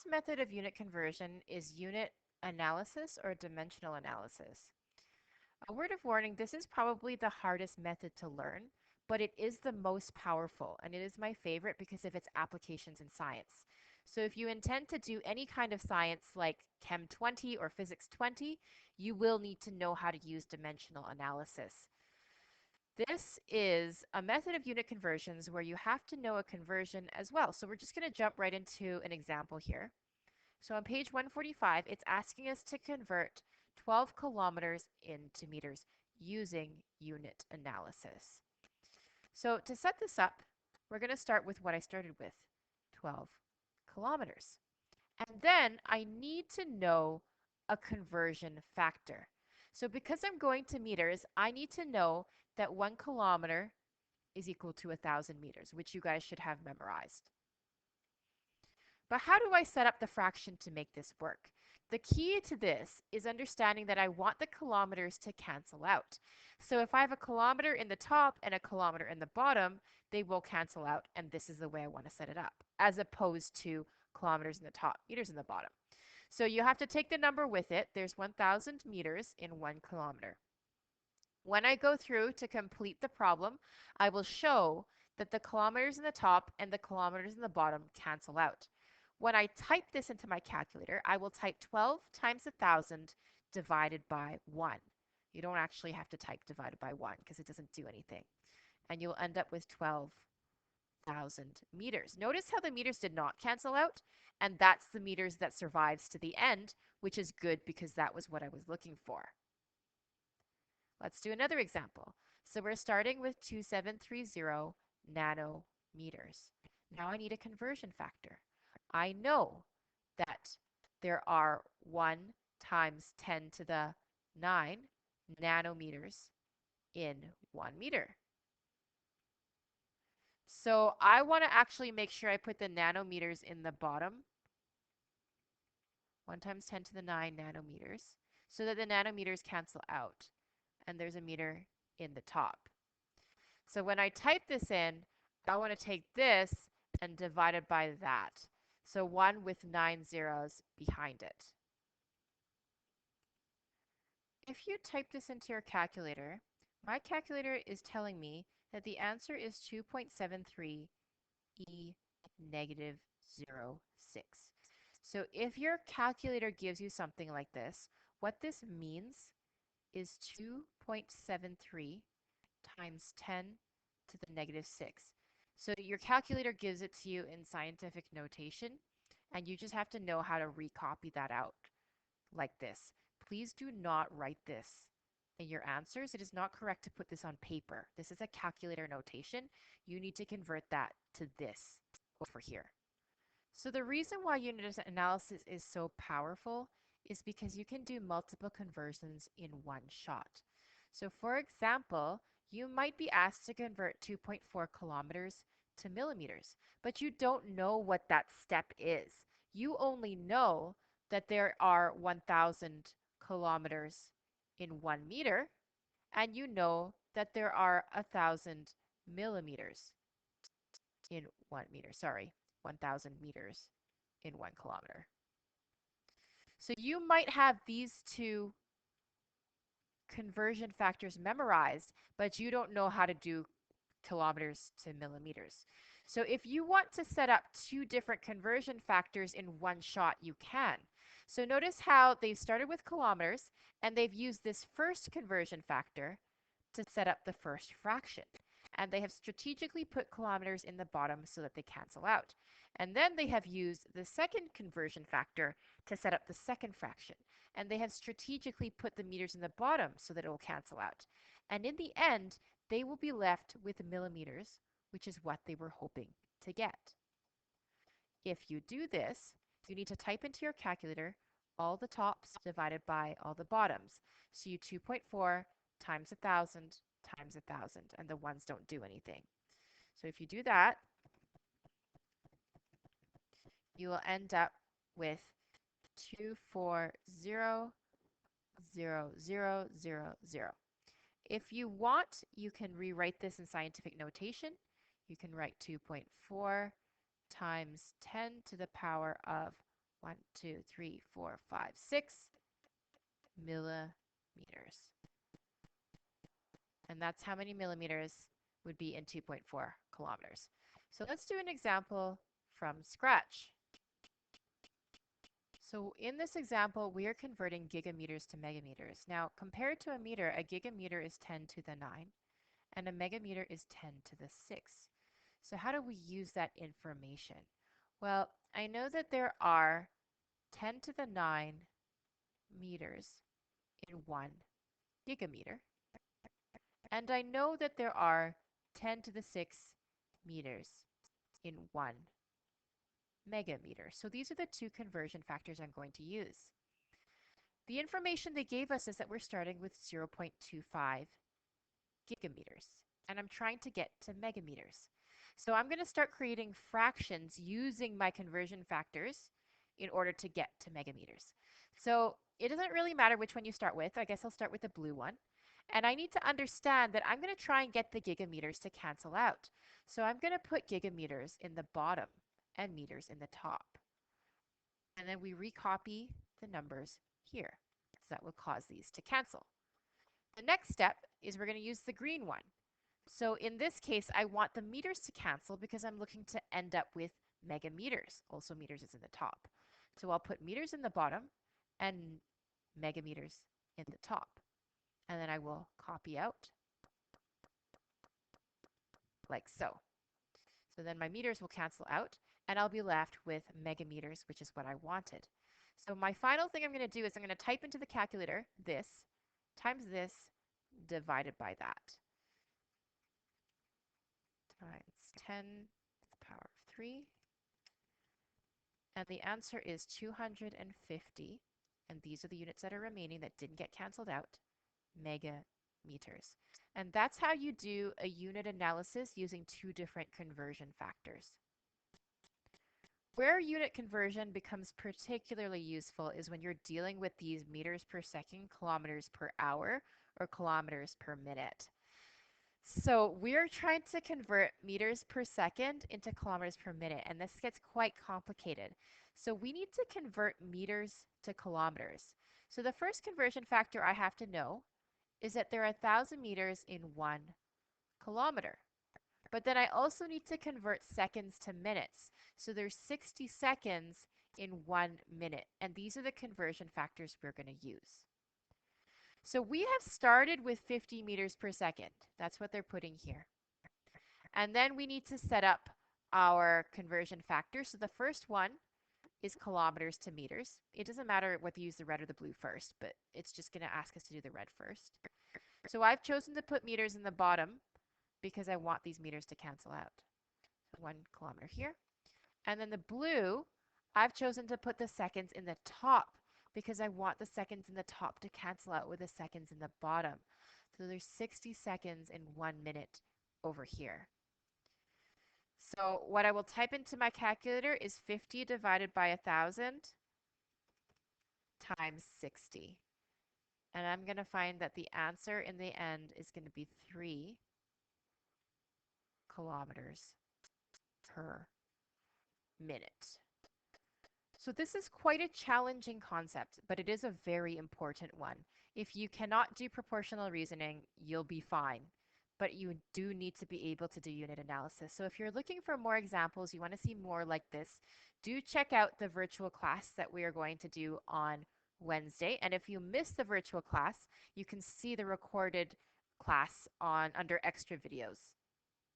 method of unit conversion is unit analysis or dimensional analysis. A word of warning, this is probably the hardest method to learn, but it is the most powerful, and it is my favorite because of its applications in science. So if you intend to do any kind of science like Chem 20 or Physics 20, you will need to know how to use dimensional analysis. This is a method of unit conversions where you have to know a conversion as well. So we're just going to jump right into an example here. So on page 145, it's asking us to convert 12 kilometers into meters using unit analysis. So to set this up, we're going to start with what I started with, 12 kilometers. And then I need to know a conversion factor. So because I'm going to meters, I need to know that 1 kilometer is equal to 1,000 meters, which you guys should have memorized. But how do I set up the fraction to make this work? The key to this is understanding that I want the kilometers to cancel out. So if I have a kilometer in the top and a kilometer in the bottom, they will cancel out, and this is the way I want to set it up, as opposed to kilometers in the top, meters in the bottom. So you have to take the number with it. There's 1,000 meters in 1 kilometer. When I go through to complete the problem, I will show that the kilometers in the top and the kilometers in the bottom cancel out. When I type this into my calculator, I will type 12 times 1,000 divided by 1. You don't actually have to type divided by 1 because it doesn't do anything. And you'll end up with 12,000 meters. Notice how the meters did not cancel out, and that's the meters that survives to the end, which is good because that was what I was looking for. Let's do another example. So we're starting with 2730 nanometers. Now I need a conversion factor. I know that there are 1 times 10 to the 9 nanometers in 1 meter. So I want to actually make sure I put the nanometers in the bottom. 1 times 10 to the 9 nanometers, so that the nanometers cancel out and there's a meter in the top. So when I type this in, I want to take this and divide it by that. So 1 with 9 zeros behind it. If you type this into your calculator, my calculator is telling me that the answer is 2.73 e negative 0.6. So if your calculator gives you something like this, what this means is 2.73 times 10 to the negative 6. So your calculator gives it to you in scientific notation, and you just have to know how to recopy that out like this. Please do not write this in your answers. It is not correct to put this on paper. This is a calculator notation. You need to convert that to this over here. So the reason why unit analysis is so powerful is because you can do multiple conversions in one shot. So for example, you might be asked to convert 2.4 kilometers to millimeters, but you don't know what that step is. You only know that there are 1,000 kilometers in 1 meter, and you know that there are 1,000 millimeters in 1 meter. Sorry, 1,000 meters in 1 kilometer. So you might have these two conversion factors memorized, but you don't know how to do kilometers to millimeters. So if you want to set up two different conversion factors in one shot, you can. So notice how they've started with kilometers and they've used this first conversion factor to set up the first fraction. And they have strategically put kilometers in the bottom so that they cancel out. And then they have used the second conversion factor to set up the second fraction. And they have strategically put the meters in the bottom so that it will cancel out. And in the end, they will be left with millimeters, which is what they were hoping to get. If you do this, you need to type into your calculator all the tops divided by all the bottoms. So you 2.4 times 1,000 times 1,000, and the ones don't do anything. So if you do that, you will end up with 240,000,000. If you want, you can rewrite this in scientific notation. You can write 2.4 times 10 to the power of 1, 2, 3, 4, 5, 6 millimeters. And that's how many millimeters would be in 2.4 kilometers. So let's do an example from scratch. So in this example, we are converting gigameters to megameters. Now, compared to a meter, a gigameter is 10 to the 9, and a megameter is 10 to the 6. So how do we use that information? Well, I know that there are 10 to the 9 meters in 1 gigameter, and I know that there are 10 to the 6 meters in 1 megameter. So these are the two conversion factors I'm going to use. The information they gave us is that we're starting with 0.25 gigameters, and I'm trying to get to megameters. So I'm going to start creating fractions using my conversion factors in order to get to megameters. So it doesn't really matter which one you start with. I guess I'll start with the blue one. And I need to understand that I'm going to try and get the gigameters to cancel out. So I'm going to put gigameters in the bottom and meters in the top. And then we recopy the numbers here. So that will cause these to cancel. The next step is we're going to use the green one. So in this case, I want the meters to cancel because I'm looking to end up with megameters. Also, meters is in the top. So I'll put meters in the bottom and megameters in the top. And then I will copy out like so. So then my meters will cancel out, and I'll be left with megameters, which is what I wanted. So my final thing I'm going to do is I'm going to type into the calculator this times this divided by that times 10 to the power of 3. And the answer is 250. And these are the units that are remaining that didn't get canceled out, megameters. And that's how you do a unit analysis using two different conversion factors. Where unit conversion becomes particularly useful is when you're dealing with these meters per second, kilometers per hour, or kilometers per minute. So we're trying to convert meters per second into kilometers per minute, and this gets quite complicated. So we need to convert meters to kilometers. So the first conversion factor I have to know is that there are 1,000 meters in 1 kilometer. But then I also need to convert seconds to minutes. So there's 60 seconds in 1 minute, and these are the conversion factors we're going to use. So we have started with 50 meters per second. That's what they're putting here. And then we need to set up our conversion factor. So the first one is kilometers to meters. It doesn't matter whether you use the red or the blue first, but it's just going to ask us to do the red first. So I've chosen to put meters in the bottom because I want these meters to cancel out. 1 kilometer here. And then the blue, I've chosen to put the seconds in the top because I want the seconds in the top to cancel out with the seconds in the bottom. So there's 60 seconds in 1 minute over here. So what I will type into my calculator is 50 divided by 1,000 times 60. And I'm going to find that the answer in the end is going to be 3 kilometers per minute. So this is quite a challenging concept, but it is a very important one. If you cannot do proportional reasoning, you'll be fine, but you do need to be able to do unit analysis. So if you're looking for more examples, you want to see more like this, do check out the virtual class that we are going to do on Wednesday. And if you missed the virtual class, you can see the recorded class on under extra videos.